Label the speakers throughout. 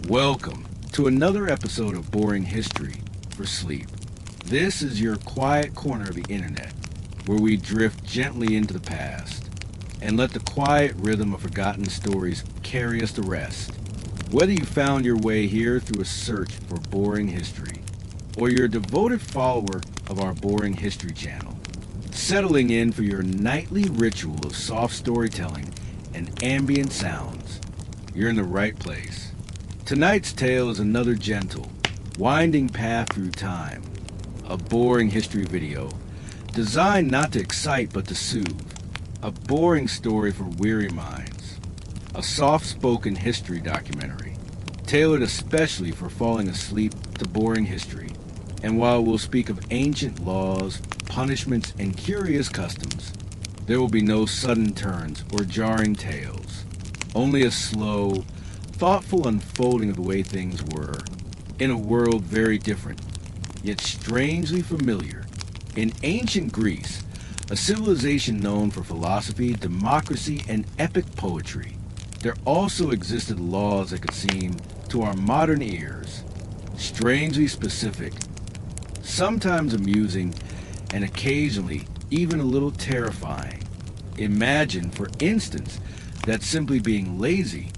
Speaker 1: Welcome to another episode of Boring History for Sleep. This is your quiet corner of the internet, where we drift gently into the past and let the quiet rhythm of forgotten stories carry us to rest. Whether you found your way here through a search for boring history, or you're a devoted follower of our Boring History channel, settling in for your nightly ritual of soft storytelling and ambient sounds, you're in the right place. Tonight's tale is another gentle, winding path through time, a boring history video designed not to excite but to soothe, a boring story for weary minds, a soft-spoken history documentary tailored especially for falling asleep to boring history. And while we'll speak of ancient laws, punishments, and curious customs, there will be no sudden turns or jarring tales, only a slow, thoughtful unfolding of the way things were, in a world very different, yet strangely familiar. In ancient Greece, a civilization known for philosophy, democracy, and epic poetry, there also existed laws that could seem, to our modern ears, strangely specific, sometimes amusing, and occasionally even a little terrifying. Imagine, for instance, that simply being lazy,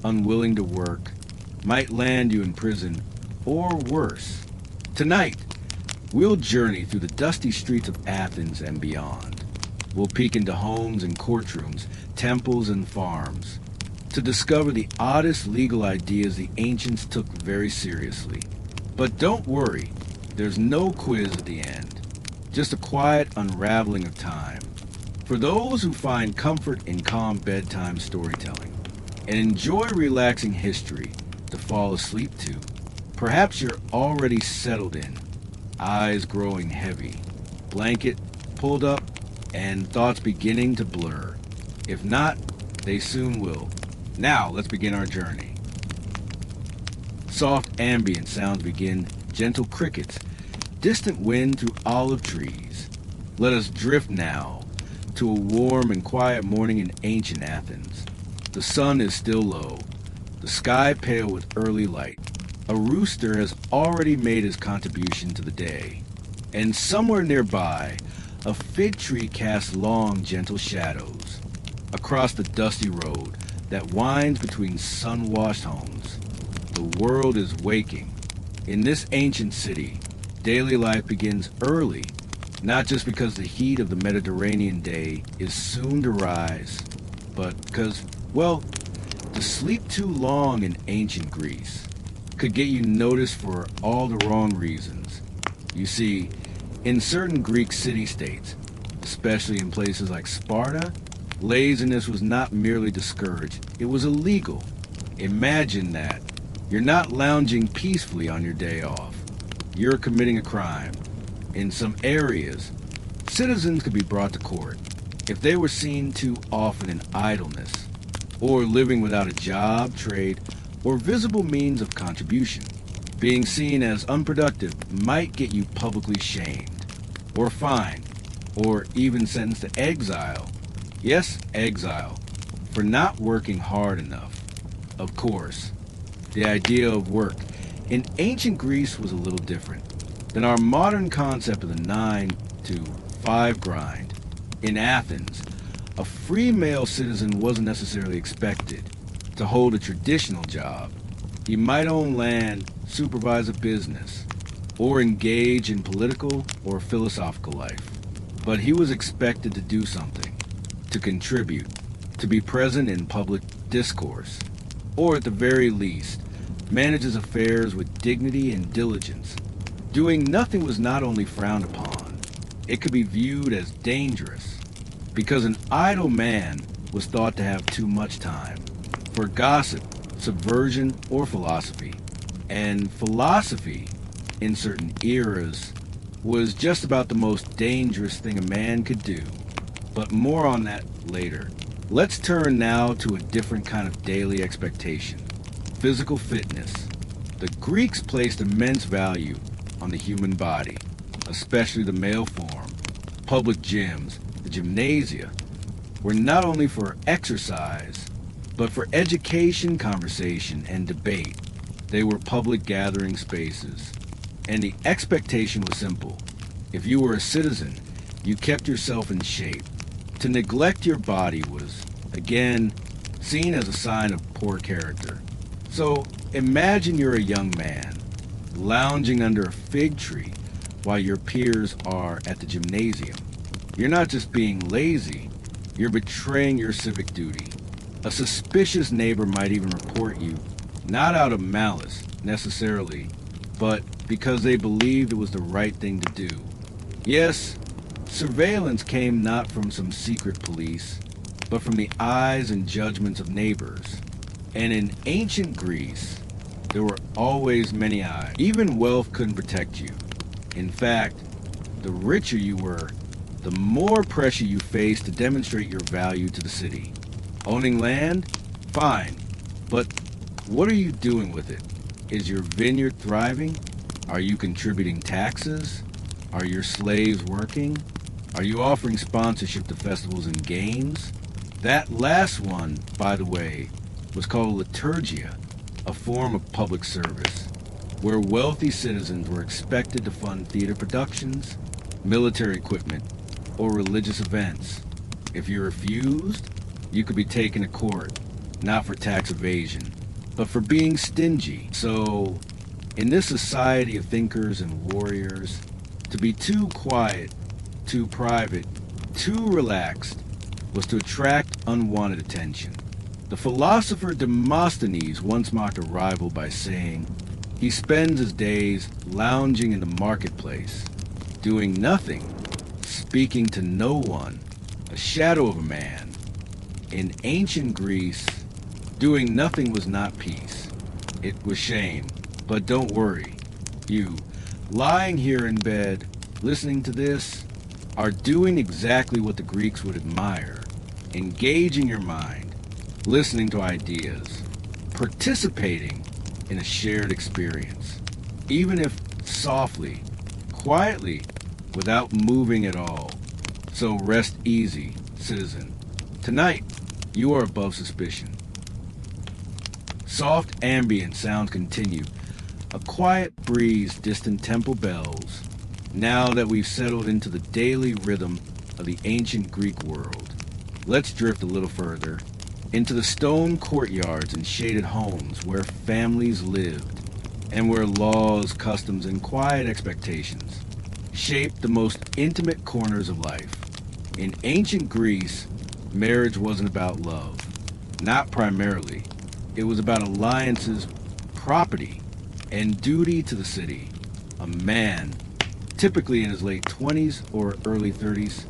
Speaker 1: unwilling to work, might land you in prison, or worse. Tonight, we'll journey through the dusty streets of Athens and beyond. We'll peek into homes and courtrooms, temples and farms, to discover the oddest legal ideas the ancients took very seriously. But don't worry, there's no quiz at the end, just a quiet unraveling of time. For those who find comfort in calm bedtime storytelling and enjoy relaxing history to fall asleep to, perhaps you're already settled in, eyes growing heavy, blanket pulled up, and thoughts beginning to blur. If not, they soon will. Now, let's begin our journey. Soft ambient sounds begin, gentle crickets, distant wind through olive trees. Let us drift now to a warm and quiet morning in ancient Athens. The sun is still low, the sky pale with early light. A rooster has already made his contribution to the day, and somewhere nearby, a fig tree casts long, gentle shadows across the dusty road that winds between sun-washed homes. The world is waking. In this ancient city, daily life begins early, not just because the heat of the Mediterranean day is soon to rise, but because, well, to sleep too long in ancient Greece could get you noticed for all the wrong reasons. You see, in certain Greek city-states, especially in places like Sparta, laziness was not merely discouraged, it was illegal. Imagine that. You're not lounging peacefully on your day off. You're committing a crime. In some areas, citizens could be brought to court if they were seen too often in idleness, or living without a job, trade, or visible means of contribution. Being seen as unproductive might get you publicly shamed, or fined, or even sentenced to exile. Yes, exile, for not working hard enough. Of course, the idea of work in ancient Greece was a little different than our modern concept of the 9 to 5 grind. In Athens, a free male citizen wasn't necessarily expected to hold a traditional job. He might own land, supervise a business, or engage in political or philosophical life. But he was expected to do something, to contribute, to be present in public discourse, or at the very least, manage his affairs with dignity and diligence. Doing nothing was not only frowned upon, it could be viewed as dangerous, because an idle man was thought to have too much time for gossip, subversion, or philosophy. And philosophy, in certain eras, was just about the most dangerous thing a man could do. But more on that later. Let's turn now to a different kind of daily expectation: physical fitness. The Greeks placed immense value on the human body, especially the male form. Public gyms, the gymnasia, were not only for exercise, but for education, conversation, and debate. They were public gathering spaces, and the expectation was simple. If you were a citizen, you kept yourself in shape. To neglect your body was, again, seen as a sign of poor character. So imagine you're a young man, lounging under a fig tree while your peers are at the gymnasium. You're not just being lazy, you're betraying your civic duty. A suspicious neighbor might even report you, not out of malice, necessarily, but because they believed it was the right thing to do. Yes, surveillance came not from some secret police, but from the eyes and judgments of neighbors. And in ancient Greece, there were always many eyes. Even wealth couldn't protect you. In fact, the richer you were, the more pressure you faced to demonstrate your value to the city. Owning land? Fine. But what are you doing with it? Is your vineyard thriving? Are you contributing taxes? Are your slaves working? Are you offering sponsorship to festivals and games? That last one, by the way, was called liturgia, a form of public service, where wealthy citizens were expected to fund theater productions, military equipment, or religious events. If you refused, you could be taken to court, not for tax evasion, but for being stingy. So, in this society of thinkers and warriors, to be too quiet, too private, too relaxed, was to attract unwanted attention. The philosopher Demosthenes once mocked a rival by saying, he spends his days lounging in the marketplace, doing nothing, speaking to no one, a shadow of a man. In ancient Greece, doing nothing was not peace. It was shame. But don't worry. You, lying here in bed, listening to this, are doing exactly what the Greeks would admire. Engaging your mind, listening to ideas, participating in a shared experience. Even if softly, quietly, without moving at all. So rest easy, citizen. Tonight, you are above suspicion. Soft ambient sounds continue. A quiet breeze, distant temple bells. Now that we've settled into the daily rhythm of the ancient Greek world, let's drift a little further into the stone courtyards and shaded homes where families lived and where laws, customs, and quiet expectations shaped the most intimate corners of life. In ancient Greece, marriage wasn't about love. Not primarily. It was about alliances, property, and duty to the city. A man, typically in his late 20s or early 30s,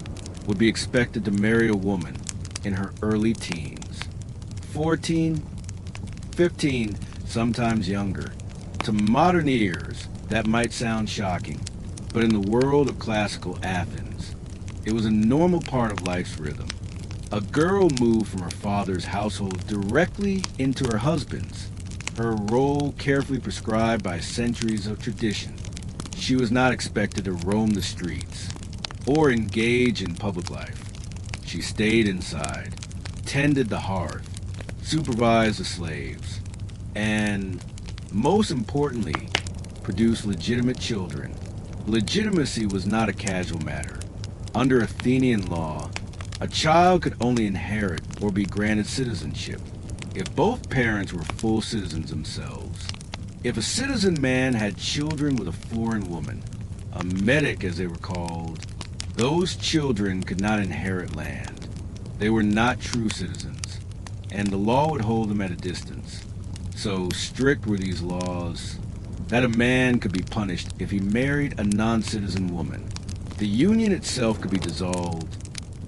Speaker 1: would be expected to marry a woman in her early teens. 14, 15, sometimes younger. To modern ears, that might sound shocking, but in the world of classical Athens, it was a normal part of life's rhythm. A girl moved from her father's household directly into her husband's, her role carefully prescribed by centuries of tradition. She was not expected to roam the streets or engage in public life. She stayed inside, tended the hearth, supervised the slaves, and, most importantly, produced legitimate children. Legitimacy was not a casual matter. Under Athenian law, a child could only inherit or be granted citizenship if both parents were full citizens themselves. If a citizen man had children with a foreign woman, a metic as they were called, those children could not inherit land. They were not true citizens, and the law would hold them at a distance. So strict were these laws that a man could be punished if he married a non-citizen woman. The union itself could be dissolved,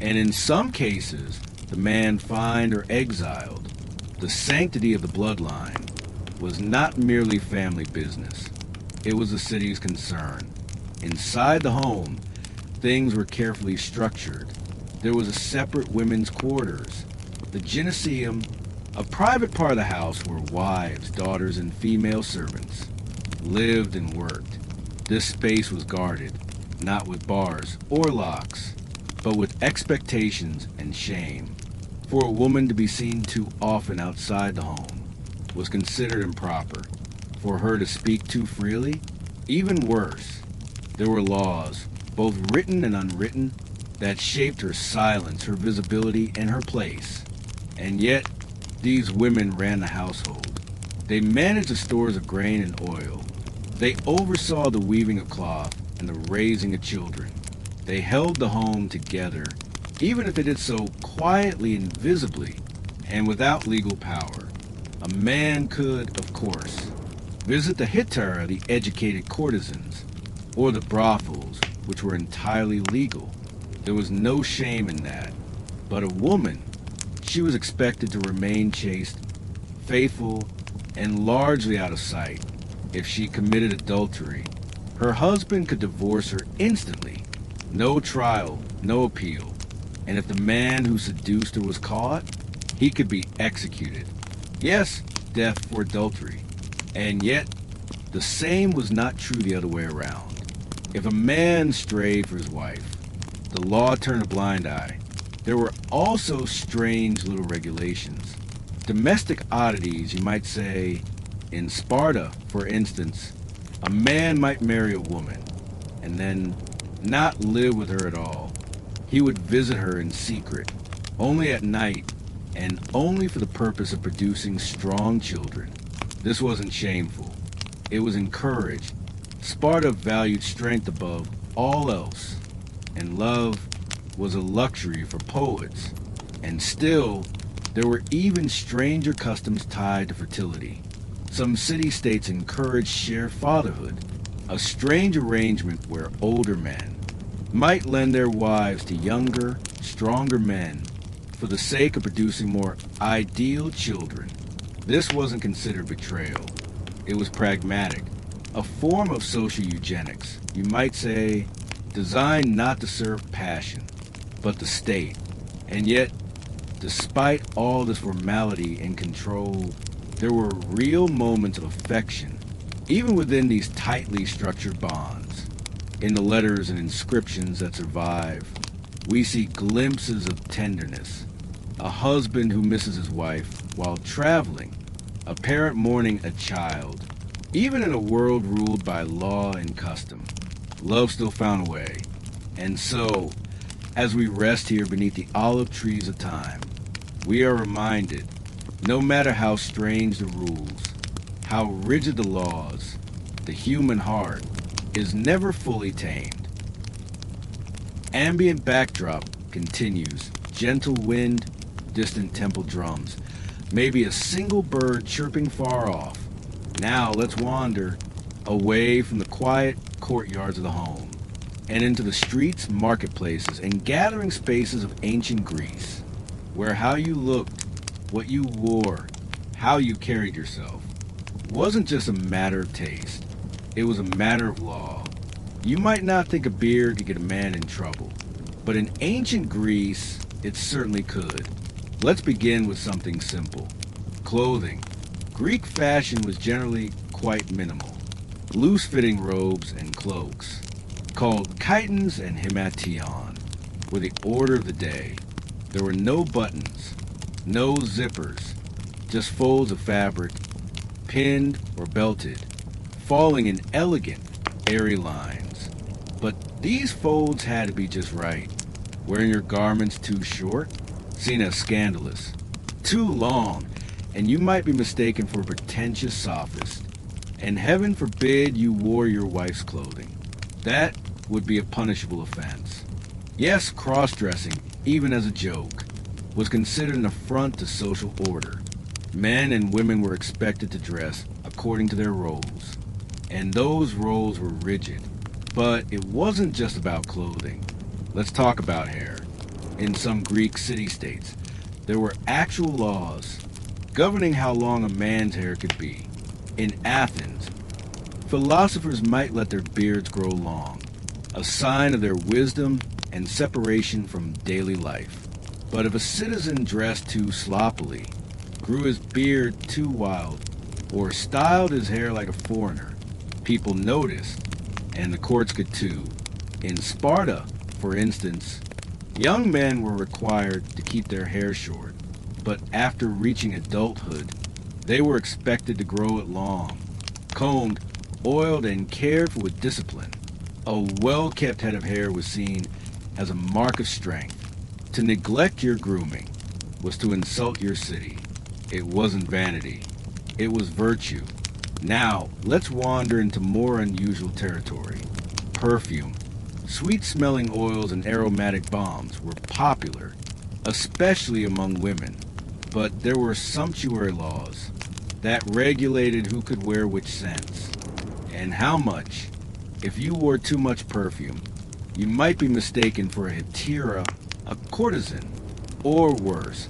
Speaker 1: and in some cases, the man fined or exiled. The sanctity of the bloodline was not merely family business. It was the city's concern. Inside the home, things were carefully structured. There was a separate women's quarters, the gymnasium, a private part of the house where wives, daughters, and female servants lived and worked. This space was guarded, not with bars or locks, but with expectations and shame. For a woman to be seen too often outside the home was considered improper. for her to speak too freely. Even worse, there were laws, both written and unwritten, that shaped her silence, her visibility, and her place. And yet, these women ran the household. They managed the stores of grain and oil. They oversaw the weaving of cloth and the raising of children. They held the home together, even if they did so quietly and visibly, and without legal power. A man could, of course, visit the hitara, the educated courtesans, or the brothels, which were entirely legal. There was no shame in that. But a woman, she was expected to remain chaste, faithful, and largely out of sight. If she committed adultery, her husband could divorce her instantly. No trial, no appeal. And if the man who seduced her was caught, he could be executed. Yes, death for adultery. And yet, the same was not true the other way around. If a man strayed for his wife, the law turned a blind eye. There were also strange little regulations. Domestic oddities, you might say. In Sparta, for instance, a man might marry a woman and then not live with her at all. He would visit her in secret, only at night, and only for the purpose of producing strong children. This wasn't shameful. It was encouraged. Sparta valued strength above all else, and love was a luxury for poets. And still, there were even stranger customs tied to fertility. Some city-states encouraged shared fatherhood, a strange arrangement where older men might lend their wives to younger, stronger men for the sake of producing more ideal children. This wasn't considered betrayal. It was pragmatic, a form of social eugenics, you might say, designed not to serve passion, but the state. And yet, despite all this formality and control, there were real moments of affection, even within these tightly structured bonds. In the letters and inscriptions that survive, we see glimpses of tenderness. A husband who misses his wife while traveling, a parent mourning a child. Even in a world ruled by law and custom, love still found a way. And so, as we rest here beneath the olive trees of time, we are reminded, no matter how strange the rules, how rigid the laws, the human heart is never fully tamed. Ambient backdrop continues, gentle wind, distant temple drums, maybe a single bird chirping far off. Now let's wander away from the quiet courtyards of the home and into the streets, marketplaces, and gathering spaces of ancient Greece, where how you looked, what you wore, how you carried yourself wasn't just a matter of taste. It was a matter of law. You might not think a beard could get a man in trouble, but in ancient Greece, it certainly could. Let's begin with something simple. Clothing. Greek fashion was generally quite minimal. Loose-fitting robes and cloaks, called chitons and himation, were the order of the day. There were no buttons, no zippers, just folds of fabric, pinned or belted, falling in elegant, airy lines. But these folds had to be just right. Wearing your garments too short, seen as scandalous. Too long, and you might be mistaken for a pretentious sophist. And heaven forbid you wore your wife's clothing. That would be a punishable offense. Yes, cross-dressing, even as a joke, was considered an affront to social order. Men and women were expected to dress according to their roles, and those roles were rigid. But it wasn't just about clothing. Let's talk about hair. In some Greek city-states, there were actual laws governing how long a man's hair could be. In Athens, philosophers might let their beards grow long, a sign of their wisdom and separation from daily life. But if a citizen dressed too sloppily, grew his beard too wild, or styled his hair like a foreigner, people noticed, and the courts could too. In Sparta, for instance, young men were required to keep their hair short, but after reaching adulthood, they were expected to grow it long. Combed, oiled, and cared for with discipline, a well-kept head of hair was seen as a mark of strength. To neglect your grooming was to insult your city. It wasn't vanity. It was virtue. Now, let's wander into more unusual territory. Perfume. Sweet-smelling oils and aromatic balms were popular, especially among women. But there were sumptuary laws that regulated who could wear which scents and how much. If you wore too much perfume, you might be mistaken for a hetera, a courtesan, or worse,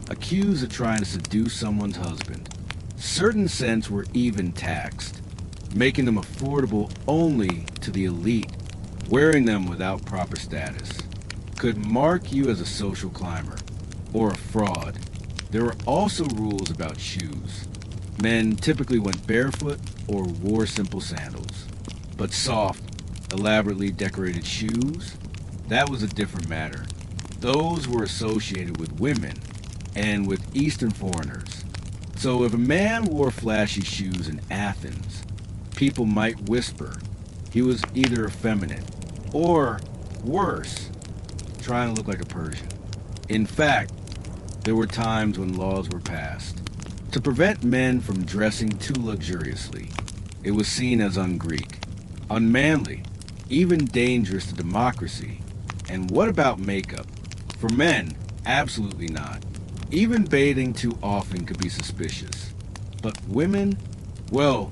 Speaker 1: accused of trying to seduce someone's husband. Certain scents were even taxed, making them affordable only to the elite. Wearing them without proper status could mark you as a social climber or a fraud. There were also rules about shoes. Men typically went barefoot or wore simple sandals. But soft, elaborately decorated shoes, that was a different matter. Those were associated with women and with Eastern foreigners. So if a man wore flashy shoes in Athens, people might whisper he was either effeminate or, worse, trying to look like a Persian. In fact, there were times when laws were passed to prevent men from dressing too luxuriously. It was seen as un-Greek, unmanly, even dangerous to democracy. And what about makeup? For men, absolutely not. Even bathing too often could be suspicious. But women? Well,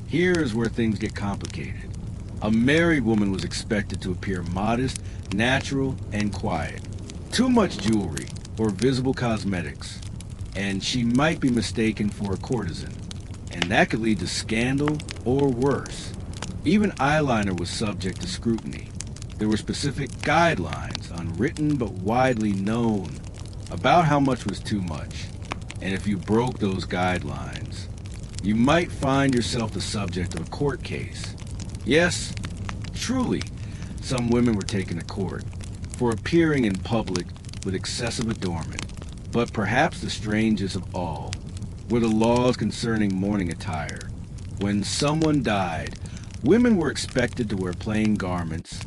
Speaker 1: here's where things get complicated. A married woman was expected to appear modest, natural, and quiet. Too much jewelry or visible cosmetics, and she might be mistaken for a courtesan. And that could lead to scandal or worse. Even eyeliner was subject to scrutiny. There were specific guidelines, unwritten but widely known, about how much was too much. And if you broke those guidelines, you might find yourself the subject of a court case. Yes, truly, some women were taken to court for appearing in public with excessive adornment. But perhaps the strangest of all were the laws concerning mourning attire. When someone died, women were expected to wear plain garments,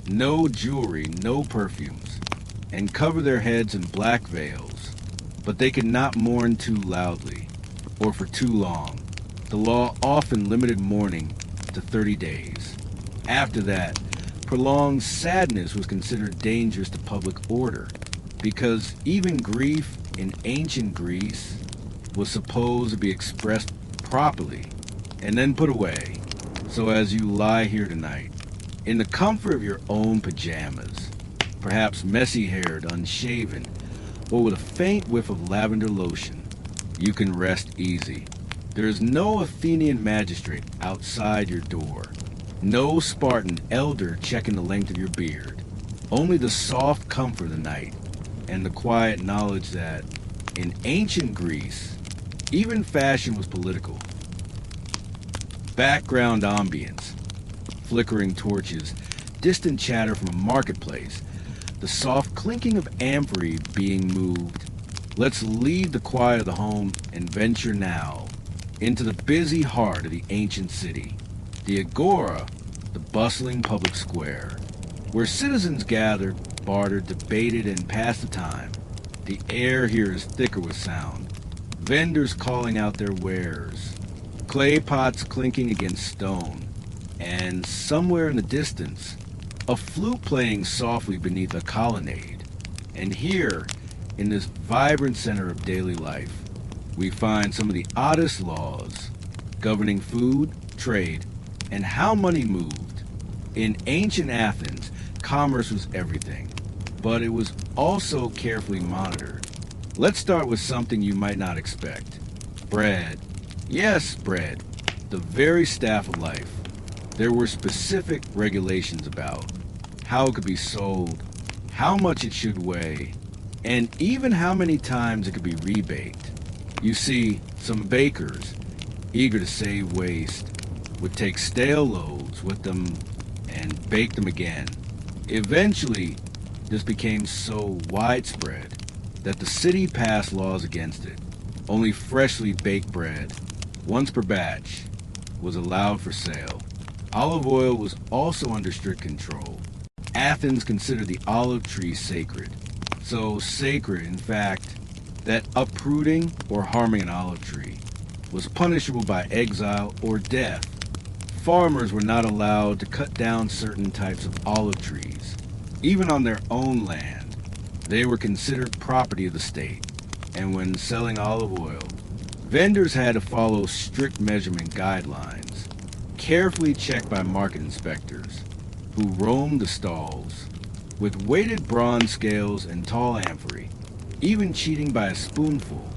Speaker 1: no jewelry, no perfumes, and cover their heads in black veils. But they could not mourn too loudly or for too long. The law often limited mourning to 30 days. After that, prolonged sadness was considered dangerous to public order, because even grief in ancient Greece was supposed to be expressed properly and then put away. So as you lie here tonight, in the comfort of your own pajamas, perhaps messy-haired, unshaven, or with a faint whiff of lavender lotion, you can rest easy. There is no Athenian magistrate outside your door, no Spartan elder checking the length of your beard, only the soft comfort of the night and the quiet knowledge that, in ancient Greece, even fashion was political. Background ambience, flickering torches, distant chatter from a marketplace, the soft clinking of amphorae being moved. Let's leave the quiet of the home and venture now into the busy heart of the ancient city, the agora, the bustling public square, where citizens gathered, bartered, debated, and passed the time. The air here is thicker with sound, vendors calling out their wares, clay pots clinking against stone, and somewhere in the distance, a flute playing softly beneath a colonnade. And here, in this vibrant center of daily life, we find some of the oddest laws governing food, trade, and how money moved. In ancient Athens, commerce was everything, but it was also carefully monitored. Let's start with something you might not expect. Bread. Yes, bread. The very staff of life. There were specific regulations about how it could be sold, how much it should weigh, and even how many times it could be rebaked. You see, some bakers, eager to save waste, would take stale loaves with them and bake them again. Eventually, this became so widespread that the city passed laws against it. Only freshly baked bread, once per batch, was allowed for sale. Olive oil was also under strict control. Athens considered the olive tree sacred. So sacred, in fact, that uprooting or harming an olive tree was punishable by exile or death. Farmers were not allowed to cut down certain types of olive trees, even on their own land. They were considered property of the state, and when selling olive oil, vendors had to follow strict measurement guidelines, carefully checked by market inspectors, who roamed the stalls. With weighted bronze scales and tall amphorae, even cheating by a spoonful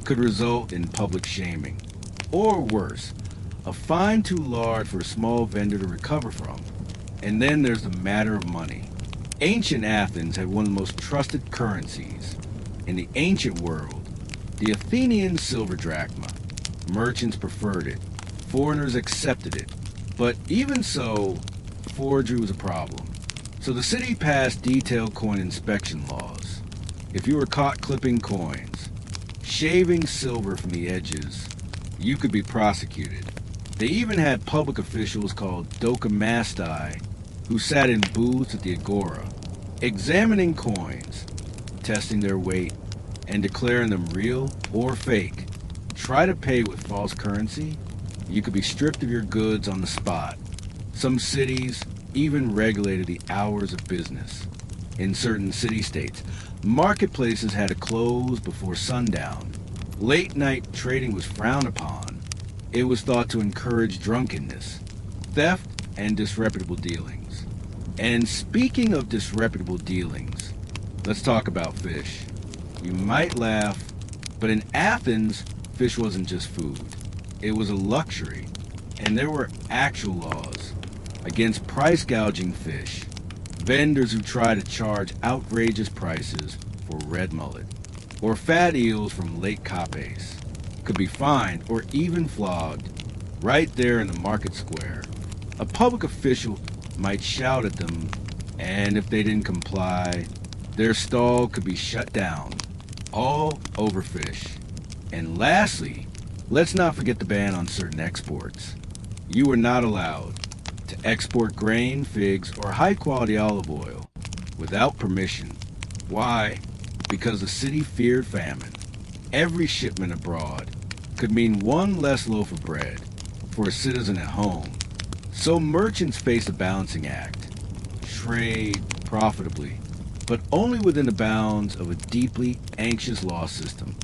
Speaker 1: could result in public shaming. Or worse, a fine too large for a small vendor to recover from. And then there's the matter of money. Ancient Athens had one of the most trusted currencies. In the ancient world, the Athenian silver drachma. Merchants preferred it. Foreigners accepted it. But even so, forgery was a problem. So the city passed detailed coin inspection laws. If you were caught clipping coins, shaving silver from the edges, you could be prosecuted. They even had public officials called docamasti who sat in booths at the agora, examining coins, testing their weight, and declaring them real or fake. Try to pay with false currency, you could be stripped of your goods on the spot. Some cities even regulated the hours of business. In certain city-states, marketplaces had to close before sundown. Late-night trading was frowned upon. It was thought to encourage drunkenness, theft, and disreputable dealings. And speaking of disreputable dealings, let's talk about fish. You might laugh, but in Athens, fish wasn't just food. It was a luxury, and there were actual laws against price gouging fish. Vendors who try to charge outrageous prices for red mullet or fat eels from Lake Capes could be fined or even flogged right there in the market square. A public official might shout at them, and if they didn't comply, their stall could be shut down, all over fish. And lastly, let's not forget the ban on certain exports. You were not allowed to export grain, figs, or high-quality olive oil without permission. Why? Because the city feared famine. Every shipment abroad could mean one less loaf of bread for a citizen at home. So merchants faced a balancing act. Trade profitably, but only within the bounds of a deeply anxious law system.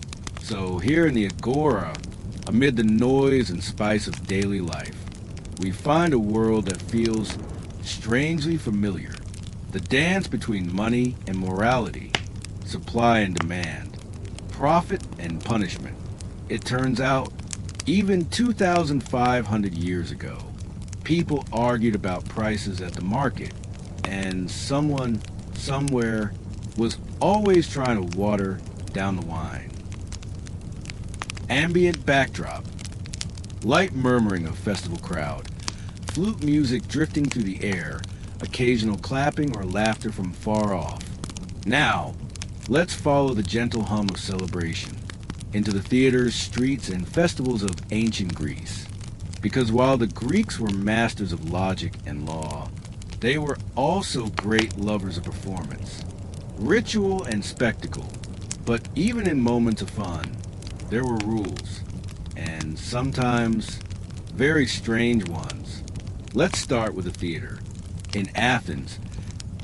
Speaker 1: So here in the agora, amid the noise and spice of daily life, we find a world that feels strangely familiar. The dance between money and morality, supply and demand, profit and punishment. It turns out, even 2,500 years ago, people argued about prices at the market, and someone, somewhere, was always trying to water down the wine. Ambient backdrop. Light murmuring of festival crowd. Flute music drifting through the air. Occasional clapping or laughter from far off. Now, let's follow the gentle hum of celebration into the theaters, streets, and festivals of ancient Greece. Because while the Greeks were masters of logic and law, they were also great lovers of performance, ritual, and spectacle. But even in moments of fun, there were rules, and sometimes very strange ones. Let's start with the theater. In Athens,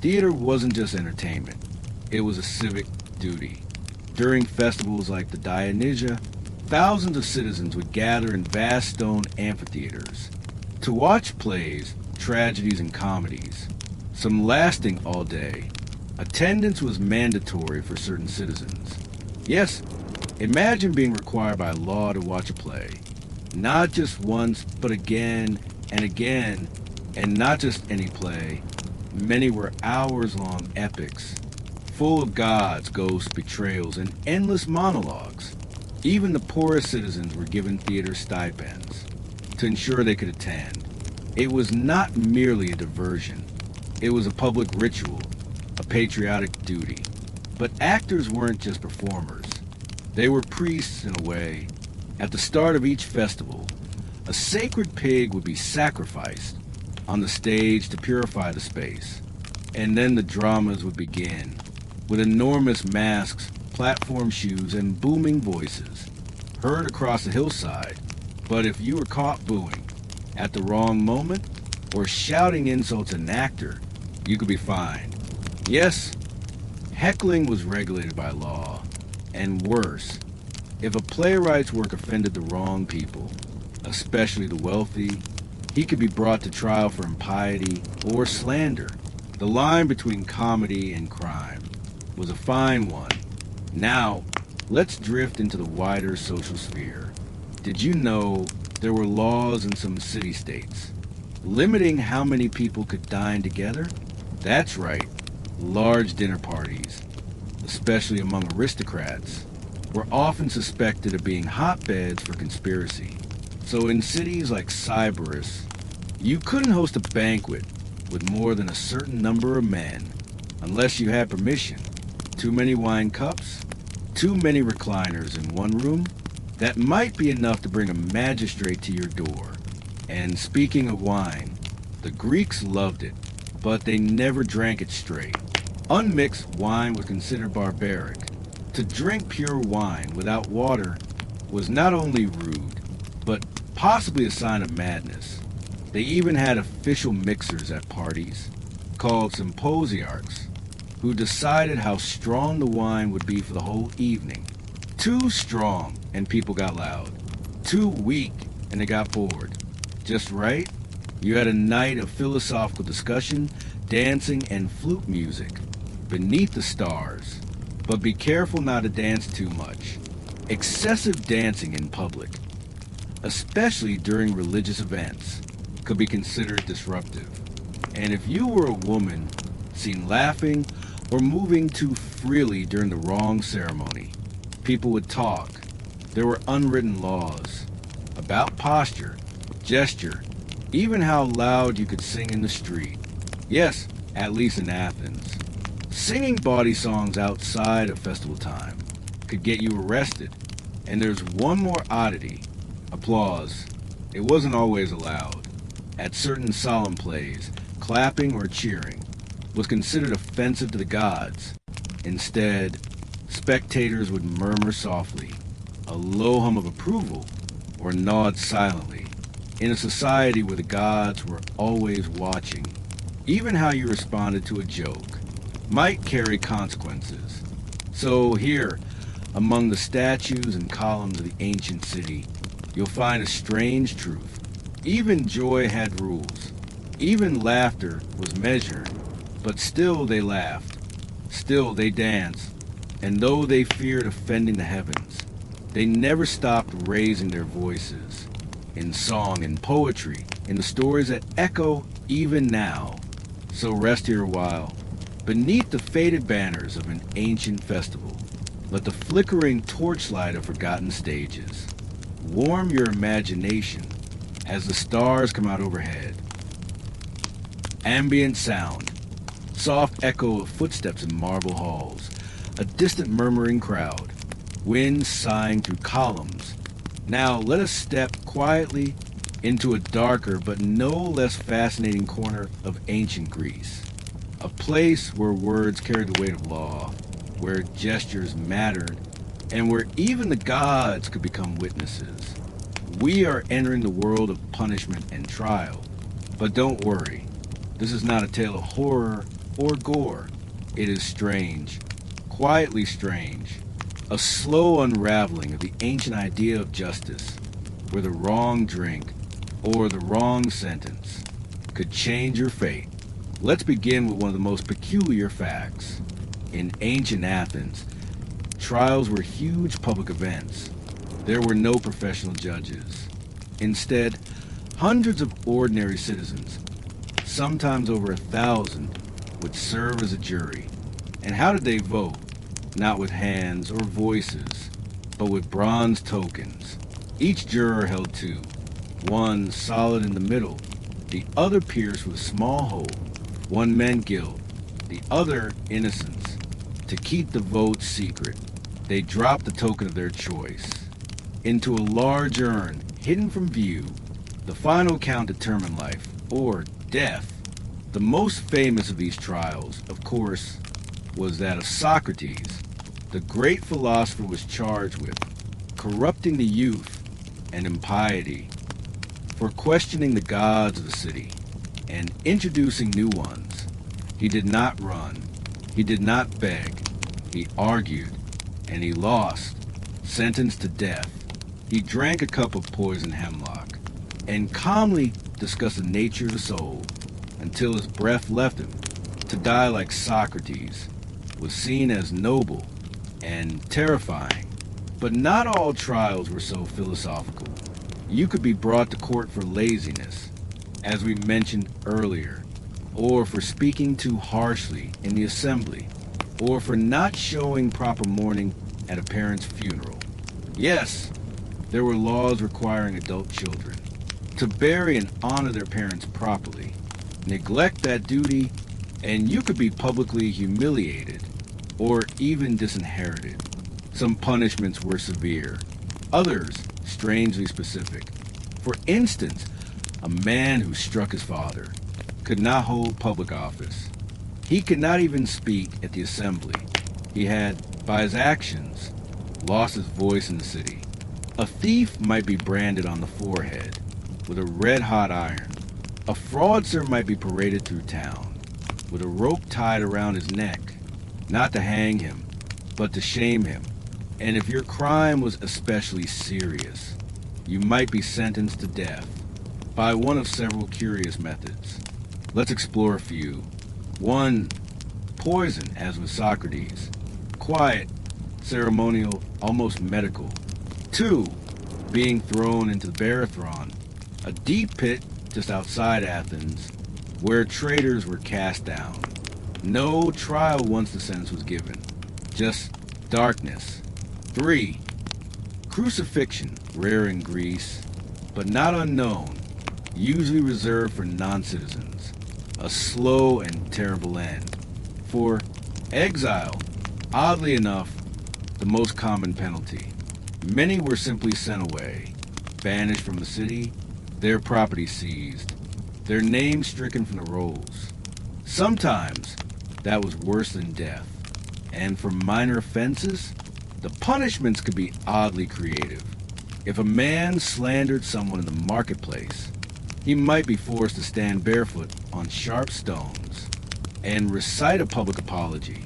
Speaker 1: theater wasn't just entertainment, it was a civic duty. During festivals like the Dionysia, thousands of citizens would gather in vast stone amphitheaters to watch plays, tragedies, and comedies, some lasting all day. Attendance was mandatory for certain citizens. Yes, imagine being required by law to watch a play. Not just once, but again and again, and not just any play. Many were hours-long epics, full of gods, ghosts, betrayals, and endless monologues. Even the poorest citizens were given theater stipends to ensure they could attend. It was not merely a diversion. It was a public ritual, a patriotic duty. But actors weren't just performers. They were priests in a way. At the start of each festival, A sacred pig would be sacrificed on the stage to purify the space. And then the dramas would begin, with enormous masks, platform shoes, and booming voices, heard across the hillside. But if you were caught booing at the wrong moment or shouting insults at an actor, you could be fined. Yes, heckling was regulated by law. And worse, if a playwright's work offended the wrong people, especially the wealthy, he could be brought to trial for impiety or slander. The line between comedy and crime was a fine one. Now, let's drift into the wider social sphere. Did you know there were laws in some city-states limiting how many people could dine together? That's right, large dinner parties, especially among aristocrats, were often suspected of being hotbeds for conspiracy. So in cities like Cyprus, you couldn't host a banquet with more than a certain number of men unless you had permission. Too many wine cups, too many recliners in one room, that might be enough to bring a magistrate to your door. And speaking of wine, the Greeks loved it, but they never drank it straight. Unmixed wine was considered barbaric. To drink pure wine without water was not only rude, but possibly a sign of madness. They even had official mixers at parties, called symposiarchs, who decided how strong the wine would be for the whole evening. Too strong, and people got loud. Too weak, and they got bored. Just right, you had a night of philosophical discussion, dancing, and flute music beneath the stars. But be careful not to dance too much. Excessive dancing in public, especially during religious events, could be considered disruptive. And if you were a woman seen laughing or moving too freely during the wrong ceremony, people would talk. There were unwritten laws about posture, gesture, even how loud you could sing in the street. Yes, at least in Athens. Singing bawdy songs outside of festival time could get you arrested. And there's one more oddity. Applause. It wasn't always allowed. At certain solemn plays, clapping or cheering was considered offensive to the gods. Instead, spectators would murmur softly, a low hum of approval, or nod silently. In a society where the gods were always watching, even how you responded to a joke might carry consequences. So here, among the statues and columns of the ancient city, you'll find a strange truth. Even joy had rules. Even laughter was measured. But still they laughed. Still they danced. And though they feared offending the heavens, they never stopped raising their voices. In song and poetry, in the stories that echo even now. So rest here a while, beneath the faded banners of an ancient festival. Let the flickering torchlight of forgotten stages warm your imagination as the stars come out overhead. Ambient sound, soft echo of footsteps in marble halls, a distant murmuring crowd, wind sighing through columns. Now let us step quietly into a darker but no less fascinating corner of ancient Greece. A place where words carried the weight of law, where gestures mattered, and where even the gods could become witnesses. We are entering the world of punishment and trial. But don't worry, this is not a tale of horror or gore. It is strange, quietly strange, a slow unraveling of the ancient idea of justice, where the wrong drink or the wrong sentence could change your fate. Let's begin with one of the most peculiar facts. In ancient Athens, trials were huge public events. There were no professional judges. Instead, hundreds of ordinary citizens, sometimes over 1,000, would serve as a jury. And how did they vote? Not with hands or voices, but with bronze tokens. Each juror held two, one solid in the middle, the other pierced with a small hole. One meant guilt, the other innocence. To keep the vote secret, they dropped the token of their choice into a large urn hidden from view The final count determined life, or death. The most famous of these trials, of course, was that of Socrates. The great philosopher was charged with corrupting the youth and impiety, for questioning the gods of the city and introducing new ones. He did not run, he did not beg, he argued, and he lost, sentenced to death. He drank a cup of poisoned hemlock and calmly discussed the nature of the soul until his breath left him. To die like Socrates was seen as noble and terrifying, but not all trials were so philosophical. You could be brought to court for laziness, as we mentioned earlier, or for speaking too harshly in the assembly, or for not showing proper mourning at a parent's funeral. Yes, there were laws requiring adult children to bury and honor their parents properly. Neglect that duty, and you could be publicly humiliated or even disinherited. Some punishments were severe, others strangely specific. For instance, a man who struck his father could not hold public office. He could not even speak at the assembly. He had, by his actions, lost his voice in the city. A thief might be branded on the forehead with a red-hot iron. A fraudster might be paraded through town with a rope tied around his neck, not to hang him, but to shame him. And if your crime was especially serious, you might be sentenced to death by one of several curious methods. Let's explore a few. 1. Poison, as with Socrates. Quiet, ceremonial, almost medical. 2. Being thrown into the Barathron, a deep pit just outside Athens, where traitors were cast down. No trial once the sentence was given, just darkness. 3. Crucifixion, rare in Greece, but not unknown, usually reserved for non-citizens. A slow and terrible end. 4. Exile, oddly enough, the most common penalty. Many were simply sent away, banished from the city, their property seized, their names stricken from the rolls. Sometimes that was worse than death. And for minor offenses, the punishments could be oddly creative. If a man slandered someone in the marketplace, he might be forced to stand barefoot on sharp stones and recite a public apology.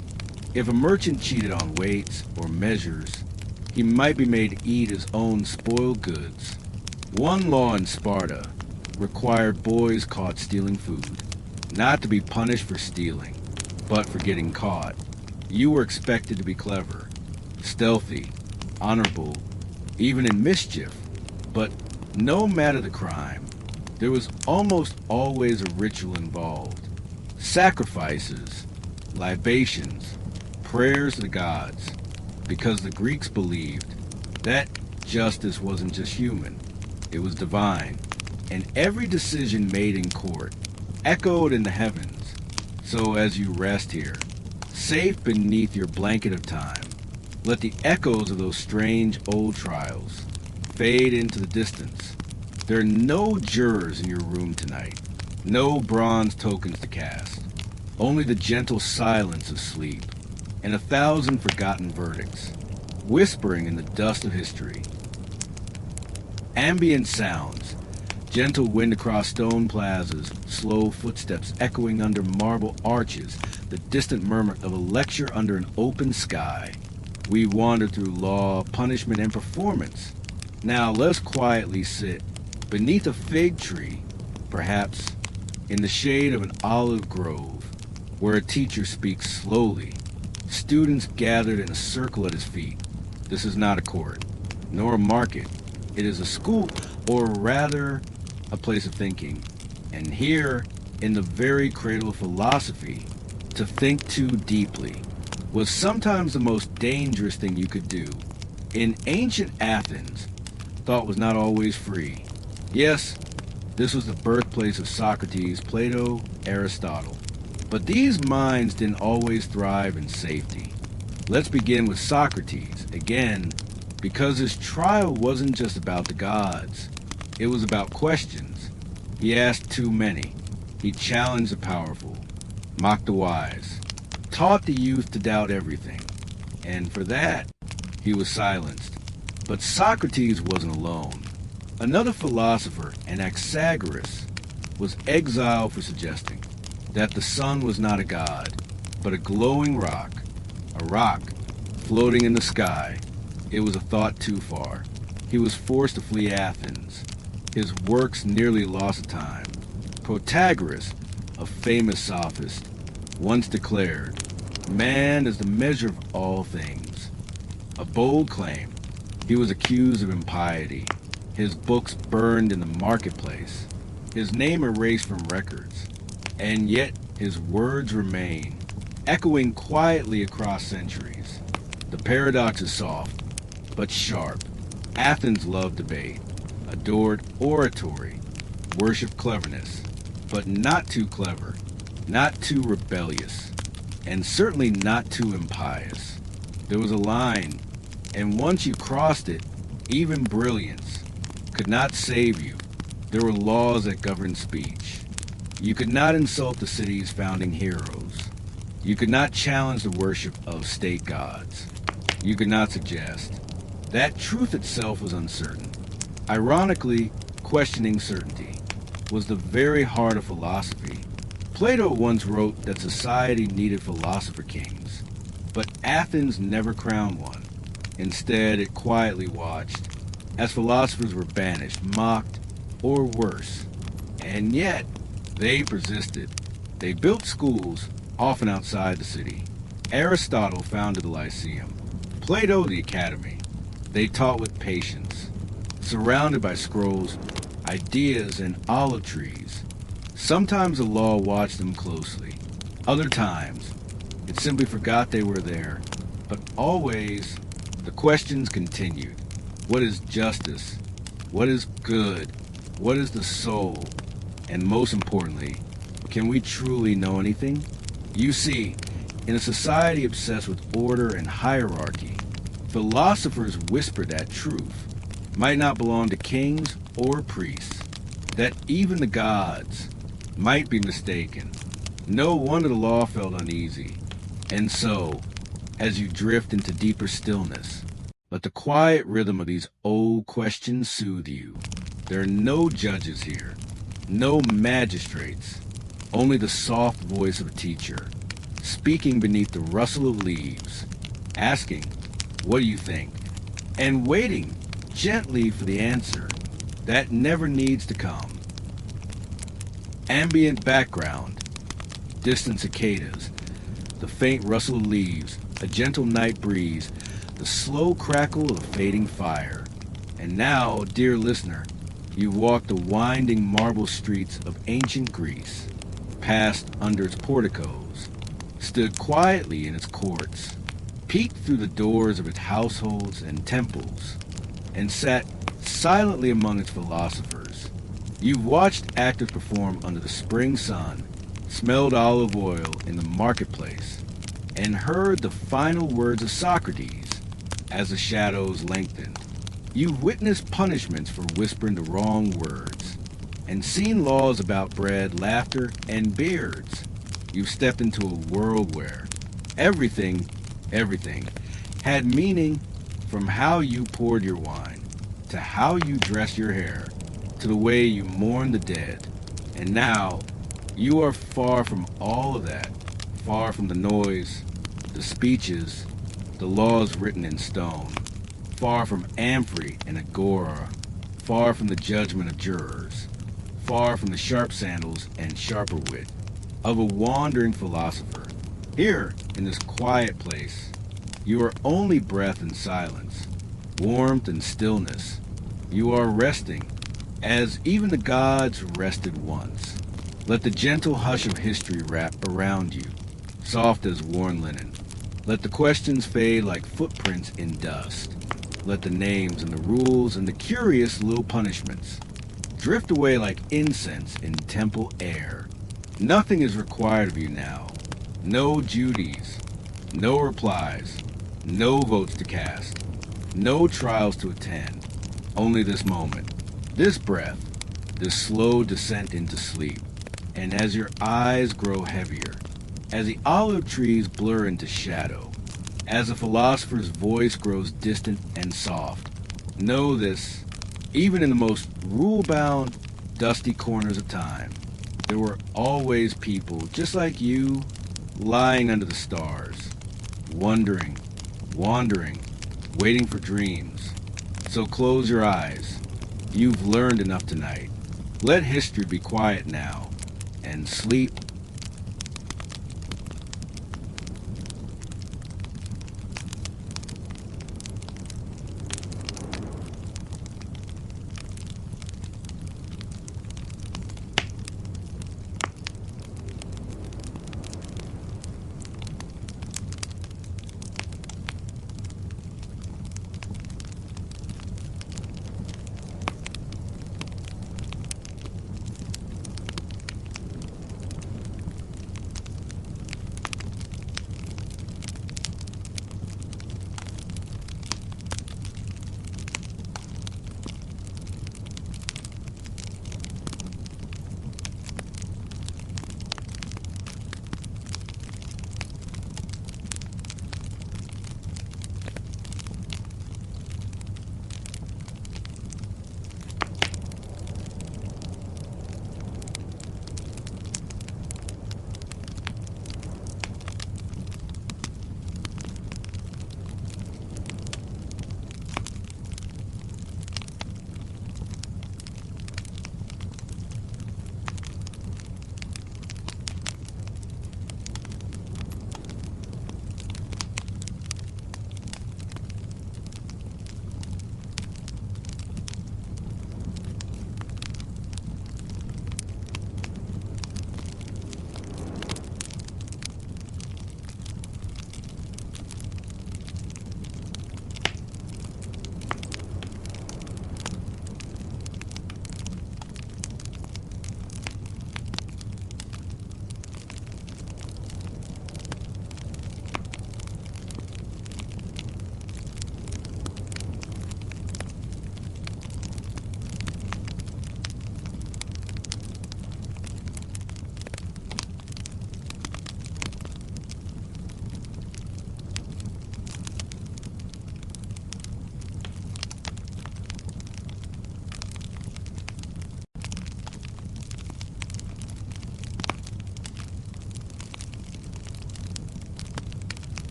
Speaker 1: If a merchant cheated on weights or measures, he might be made to eat his own spoiled goods. One law in Sparta required boys caught stealing food not to be punished for stealing, but for getting caught. You were expected to be clever, stealthy, honorable, even in mischief. But no matter the crime, there was almost always a ritual involved. Sacrifices, libations, prayers to the gods, because the Greeks believed that justice wasn't just human, it was divine, and every decision made in court echoed in the heavens. So as you rest here, safe beneath your blanket of time, let the echoes of those strange old trials fade into the distance. There are no jurors in your room tonight, no bronze tokens to cast, only the gentle silence of sleep and 1,000 forgotten verdicts, whispering in the dust of history. Ambient sounds, gentle wind across stone plazas, slow footsteps echoing under marble arches, the distant murmur of a lecture under an open sky. We wander through law, punishment, and performance. Now let's quietly sit beneath a fig tree, perhaps in the shade of an olive grove, where a teacher speaks slowly, students gathered in a circle at his feet. This is not a court, nor a market. It is a school, or rather, a place of thinking. And here, in the very cradle of philosophy, to think too deeply was sometimes the most dangerous thing you could do. In ancient Athens, thought was not always free. Yes, this was the birthplace of Socrates, Plato, Aristotle. But these minds didn't always thrive in safety. Let's begin with Socrates, again, because his trial wasn't just about the gods. It was about questions. He asked too many. He challenged the powerful, mocked the wise, taught the youth to doubt everything. And for that, he was silenced. But Socrates wasn't alone. Another philosopher, Anaxagoras, was exiled for suggesting that the sun was not a god, but a glowing rock, a rock floating in the sky. It was a thought too far. He was forced to flee Athens. His works nearly lost to time. Protagoras, a famous sophist, once declared, "Man is the measure of all things." A bold claim. He was accused of impiety. His books burned in the marketplace. His name erased from records. And yet his words remain, echoing quietly across centuries. The paradox is soft, but sharp. Athens loved debate, adored oratory, worshipped cleverness, but not too clever, not too rebellious, and certainly not too impious. There was a line, and once you crossed it, even brilliance could not save you. There were laws that governed speech. You could not insult the city's founding heroes. You could not challenge the worship of state gods. You could not suggest. That truth itself was uncertain. Ironically, questioning certainty was the very heart of philosophy. Plato once wrote that society needed philosopher kings, but Athens never crowned one. Instead, it quietly watched as philosophers were banished, mocked, or worse. And yet, they persisted. They built schools, often outside the city. Aristotle founded the Lyceum, Plato the Academy. They taught with patience, surrounded by scrolls, ideas, and olive trees. Sometimes the law watched them closely. Other times, it simply forgot they were there. But always, the questions continued. What is justice? What is good? What is the soul? And most importantly, can we truly know anything? You see, in a society obsessed with order and hierarchy, philosophers whisper that truth might not belong to kings or priests, that even the gods might be mistaken. No wonder the law felt uneasy. And so, as you drift into deeper stillness, let the quiet rhythm of these old questions soothe you. There are no judges here, no magistrates, only the soft voice of a teacher, speaking beneath the rustle of leaves, asking, "What do you think?" and waiting gently for the answer that never needs to come. Ambient background, distant cicadas, the faint rustle of leaves, a gentle night breeze, the slow crackle of a fading fire. And now, dear listener, you walk the winding marble streets of ancient Greece, passed under its porticos, stood quietly in its courts, peeked through the doors of its households and temples, and sat silently among its philosophers. You've watched actors perform under the spring sun, smelled olive oil in the marketplace, and heard the final words of Socrates as the shadows lengthened. You've witnessed punishments for whispering the wrong words, and seen laws about bread, laughter, and beards. You've stepped into a world where everything had meaning, from how you poured your wine, to how you dress your hair, to the way you mourn the dead. And now, you are far from all of that, far from the noise, the speeches, the laws written in stone, far from amphitheater and agora, far from the judgment of jurors, far from the sharp sandals and sharper wit of a wandering philosopher. Here, in this quiet place, you are only breath and silence, warmth and stillness. You are resting, as even the gods rested once. Let the gentle hush of history wrap around you, soft as worn linen. Let the questions fade like footprints in dust. Let the names and the rules and the curious little punishments drift away like incense in temple air. Nothing is required of you now. No duties, no replies, no votes to cast, no trials to attend. Only this moment. This breath, this slow descent into sleep, and as your eyes grow heavier, as the olive trees blur into shadow, as the philosopher's voice grows distant and soft, know this, even in the most rule-bound, dusty corners of time, there were always people just like you, lying under the stars, wondering, wandering, waiting for dreams. So close your eyes. You've learned enough tonight. Let history be quiet now, and sleep